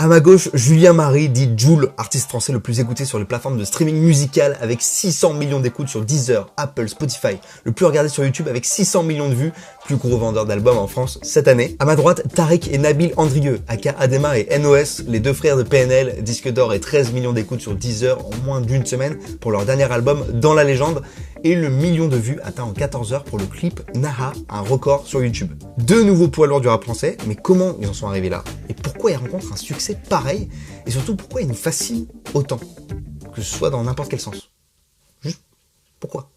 À ma gauche, Julien Marie, dit Jul, artiste français le plus écouté sur les plateformes de streaming musical avec 600 millions d'écoutes sur Deezer, Apple, Spotify, le plus regardé sur YouTube avec 600 millions de vues, plus gros vendeur d'albums en France cette année. À ma droite, Tariq et Nabil Andrieux, aka Adema et NOS, les deux frères de PNL, disque d'or et 13 millions d'écoutes sur Deezer en moins d'une semaine pour leur dernier album Dans la légende, et le million de vues atteint en 14 heures pour le clip Naha, un record sur YouTube. Deux nouveaux poids lourds du rap français, mais comment ils en sont arrivés là? Et pourquoi ils rencontrent un succès pareil? Et surtout, pourquoi ils nous fascinent autant? Que ce soit dans n'importe quel sens. Juste, pourquoi?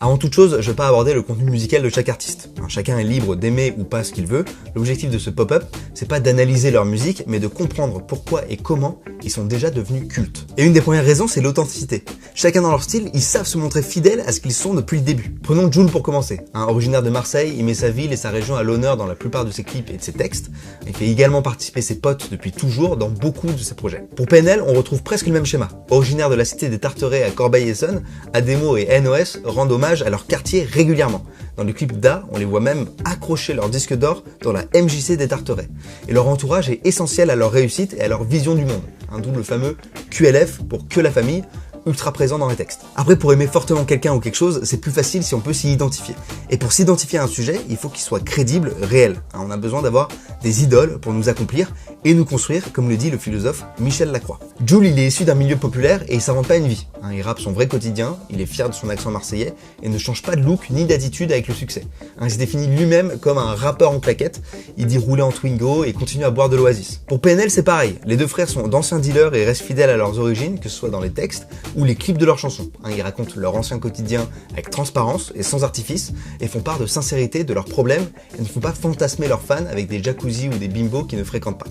Avant toute chose, je vais pas aborder le contenu musical de chaque artiste. Chacun est libre d'aimer ou pas ce qu'il veut. L'objectif de ce pop-up, c'est pas d'analyser leur musique, mais de comprendre pourquoi et comment ils sont déjà devenus cultes. Et une des premières raisons, c'est l'authenticité. Chacun dans leur style, ils savent se montrer fidèles à ce qu'ils sont depuis le début. Prenons Jul pour commencer. Originaire de Marseille, il met sa ville et sa région à l'honneur dans la plupart de ses clips et de ses textes. Il fait également participer ses potes depuis toujours dans beaucoup de ses projets. Pour PNL, on retrouve presque le même schéma. Originaire de la cité des Tarterets à Corbeil-Essonnes, Ademo et NOS rendent hommage à leur quartier régulièrement. Dans le clip d'A, on les voit même accrocher leur disque d'or dans la MJC des Tarterets. Et leur entourage est essentiel à leur réussite et à leur vision du monde. D'où le fameux QLF pour que la famille, ultra présent dans les textes. Après, pour aimer fortement quelqu'un ou quelque chose, c'est plus facile si on peut s'y identifier. Et pour s'identifier à un sujet, il faut qu'il soit crédible, réel. On a besoin d'avoir des idoles pour nous accomplir et nous construire, comme le dit le philosophe Michel Lacroix. Jul, il est issu d'un milieu populaire et il s'invente pas une vie. Il rappe son vrai quotidien, il est fier de son accent marseillais et ne change pas de look ni d'attitude avec le succès. Il se définit lui-même comme un rappeur en claquette, il dit rouler en Twingo et continue à boire de l'Oasis. Pour PNL, c'est pareil. Les deux frères sont d'anciens dealers et restent fidèles à leurs origines, que ce soit dans les textes ou les clips de leurs chansons. Ils racontent leur ancien quotidien avec transparence et sans artifice et font part de sincérité de leurs problèmes et ne font pas fantasmer leurs fans avec des jacuzzi ou des bimbos qui ne fréquentent pas.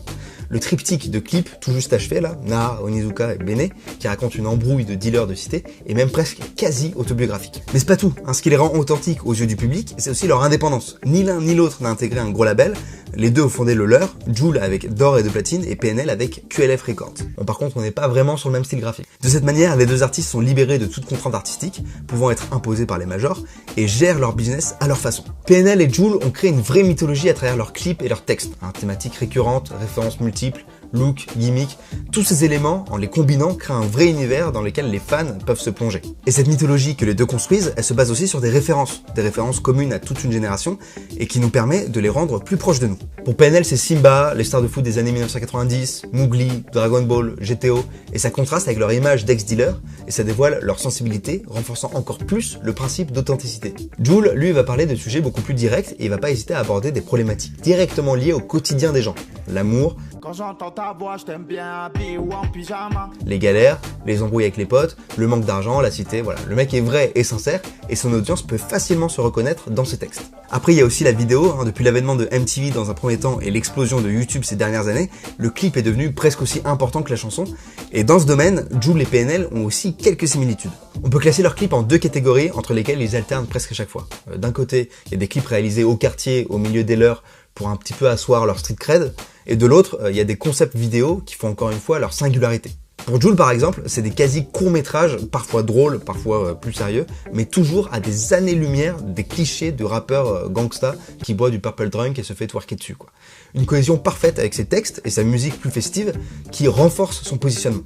Le triptyque de clips tout juste achevé là, Naha, Onizuka et Béné, qui raconte une embrouille de dealers de cité, est même presque quasi autobiographique. Mais c'est pas tout, ce qui les rend authentiques aux yeux du public, c'est aussi leur indépendance. Ni l'un ni l'autre n'a intégré un gros label, les deux ont fondé le leur, Jul avec d'or et de platine et PNL avec QLF Records. Par contre, on n'est pas vraiment sur le même style graphique. De cette manière, les deux artistes sont libérés de toute contrainte artistique, pouvant être imposés par les majors, et gèrent leur business à leur façon. PNL et Jul ont créé une vraie mythologie à travers leurs clips et leurs textes. Thématiques récurrentes, références multiples, look, gimmick, tous ces éléments, en les combinant, créent un vrai univers dans lequel les fans peuvent se plonger. Et cette mythologie que les deux construisent, elle se base aussi sur des références communes à toute une génération et qui nous permet de les rendre plus proches de nous. Pour PNL, c'est Simba, les stars de foot des années 1990, Mowgli, Dragon Ball, GTO, et ça contraste avec leur image d'ex-dealer et ça dévoile leur sensibilité, renforçant encore plus le principe d'authenticité. Jul, lui, va parler de sujets beaucoup plus directs et il va pas hésiter à aborder des problématiques directement liées au quotidien des gens. L'amour, quand j'entends ta voix, je t'aime bien habillé ou en pyjama. Les galères, les embrouilles avec les potes, le manque d'argent, la cité, voilà. Le mec est vrai et sincère et son audience peut facilement se reconnaître dans ses textes. Après, il y a aussi la vidéo. Depuis l'avènement de MTV dans un premier temps et l'explosion de YouTube ces dernières années, le clip est devenu presque aussi important que la chanson. Et dans ce domaine, Jul et PNL ont aussi quelques similitudes. On peut classer leurs clips en deux catégories entre lesquelles ils alternent presque à chaque fois. D'un côté, il y a des clips réalisés au quartier, au milieu des leurs, pour un petit peu asseoir leur street cred. Et de l'autre, il y a des concepts vidéo qui font encore une fois leur singularité. Pour Jul par exemple, c'est des quasi courts-métrages, parfois drôles, parfois plus sérieux, mais toujours à des années-lumière des clichés de rappeurs gangsta qui boit du Purple Drunk et se fait twerker dessus, quoi. Une cohésion parfaite avec ses textes et sa musique plus festive qui renforce son positionnement.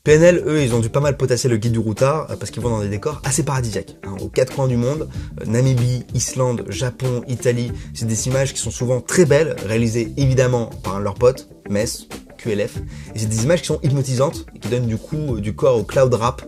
PNL, eux, ils ont dû pas mal potasser le guide du routard parce qu'ils vont dans des décors assez paradisiaques, aux quatre coins du monde, Namibie, Islande, Japon, Italie, c'est des images qui sont souvent très belles, réalisées évidemment par leurs potes, Metz, QLF, et c'est des images qui sont hypnotisantes et qui donnent du coup du corps au cloud rap.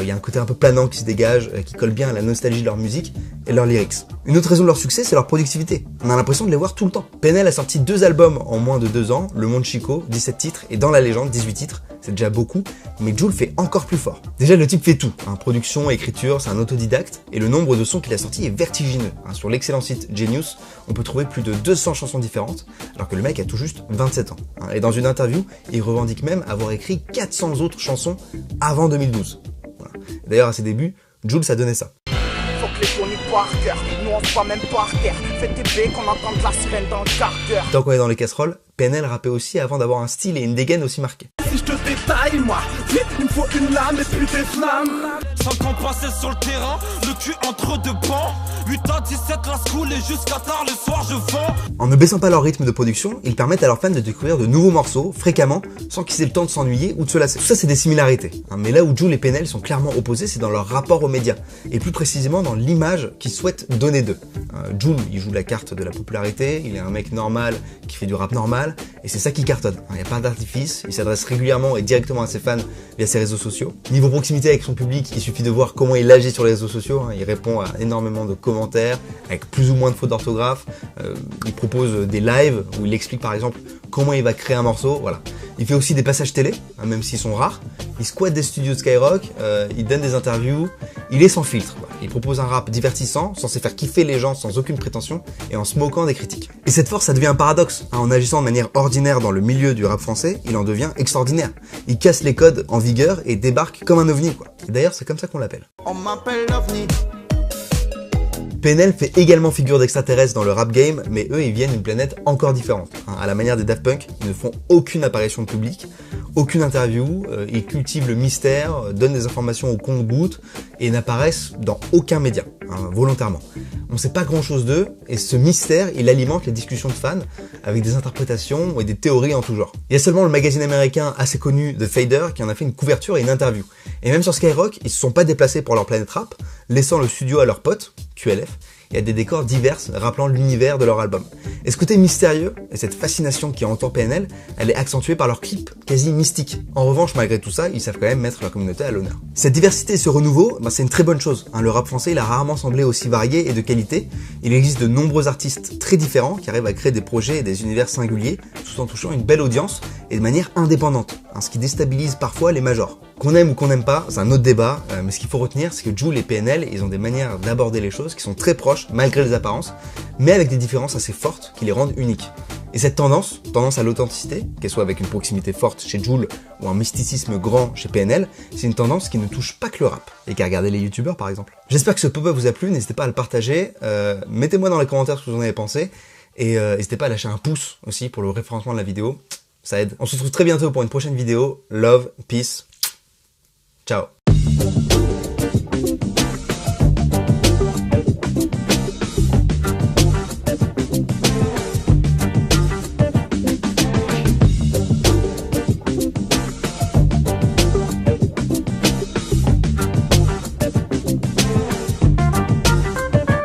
Il y a un côté un peu planant qui se dégage, qui colle bien à la nostalgie de leur musique et de leurs lyrics. Une autre raison de leur succès, c'est leur productivité. On a l'impression de les voir tout le temps. PNL a sorti 2 albums en moins de 2 ans, Le Monde Chico, 17 titres, et Dans la légende, 18 titres. C'est déjà beaucoup, mais Jul fait encore plus fort. Déjà, le type fait tout. Production, écriture, c'est un autodidacte, et le nombre de sons qu'il a sortis est vertigineux. Sur l'excellent site Genius, on peut trouver plus de 200 chansons différentes, alors que le mec a tout juste 27 ans. Et dans une interview, il revendique même avoir écrit 400 autres chansons avant 2012. Voilà. D'ailleurs, à ses débuts, Jul, ça donnait ça. Faut que les tourniques par terre, nous on se voit même par terre. Fais tes baies qu'on entende la sirène dans le quart d'heure. Tant qu'on est dans les casseroles, PNL rappait aussi avant d'avoir un style et une dégaine aussi marqués. Si je te détaille, moi, vite, il me faut une lame et plus des flammes. Sans qu'on passait sur le terrain, le cul entre deux bancs. Putain 17 la school et jusqu'à tard le soir je vends. En ne baissant pas leur rythme de production, ils permettent à leurs fans de découvrir de nouveaux morceaux fréquemment sans qu'ils aient le temps de s'ennuyer ou de se lasser. Tout ça c'est des similarités, mais là où Jul et PNL sont clairement opposés, c'est dans leur rapport aux médias, et plus précisément dans l'image qu'ils souhaitent donner d'eux. Jul, il joue la carte de la popularité, il est un mec normal qui fait du rap normal, et c'est ça qui cartonne. Il n'y a pas d'artifice, il s'adresse régulièrement et directement à ses fans via ses réseaux sociaux. Niveau proximité avec son public, il suffit de voir comment il agit sur les réseaux sociaux, il répond à énormément de commentaires, avec plus ou moins de fautes d'orthographe, il propose des lives où il explique par exemple comment il va créer un morceau, voilà. Il fait aussi des passages télé, même s'ils sont rares, il squatte des studios de Skyrock, il donne des interviews, il est sans filtre, quoi. Il propose un rap divertissant, censé faire kiffer les gens sans aucune prétention et en se moquant des critiques. Et cette force, ça devient un paradoxe, en agissant de manière ordinaire dans le milieu du rap français, il en devient extraordinaire. Il casse les codes en vigueur et débarque comme un ovni, quoi. Et d'ailleurs, c'est comme ça qu'on l'appelle. On m'appelle l'OVNI. PNL fait également figure d'extraterrestre dans le rap game, mais eux ils viennent d'une planète encore différente. À la manière des Daft Punk, ils ne font aucune apparition de public, aucune interview, ils cultivent le mystère, donnent des informations au compte-gouttes et n'apparaissent dans aucun média, volontairement. On sait pas grand chose d'eux, et ce mystère, il alimente les discussions de fans avec des interprétations et des théories en tout genre. Il y a seulement le magazine américain assez connu The Fader qui en a fait une couverture et une interview. Et même sur Skyrock, ils se sont pas déplacés pour leur planète rap, laissant le studio à leurs potes, QLF, et à des décors divers rappelant l'univers de leur album. Et ce côté mystérieux, et cette fascination qui entoure PNL, elle est accentuée par leurs clips quasi mystiques. En revanche, malgré tout ça, ils savent quand même mettre leur communauté à l'honneur. Cette diversité et ce renouveau, c'est une très bonne chose. Le rap français, il a rarement semblé aussi varié et de qualité. Il existe de nombreux artistes très différents qui arrivent à créer des projets et des univers singuliers, tout en touchant une belle audience et de manière indépendante, ce qui déstabilise parfois les majors. Qu'on aime ou qu'on n'aime pas, c'est un autre débat, mais ce qu'il faut retenir, c'est que Jul et PNL, ils ont des manières d'aborder les choses qui sont très proches, malgré les apparences, mais avec des différences assez fortes qui les rendent uniques. Et cette tendance à l'authenticité, qu'elle soit avec une proximité forte chez Jul ou un mysticisme grand chez PNL, c'est une tendance qui ne touche pas que le rap, et qu'à regarder les youtubeurs par exemple. J'espère que ce pop-up vous a plu, n'hésitez pas à le partager, mettez-moi dans les commentaires ce que vous en avez pensé, et n'hésitez pas à lâcher un pouce aussi pour le référencement de la vidéo, ça aide. On se retrouve très bientôt pour une prochaine vidéo, love, peace, ciao.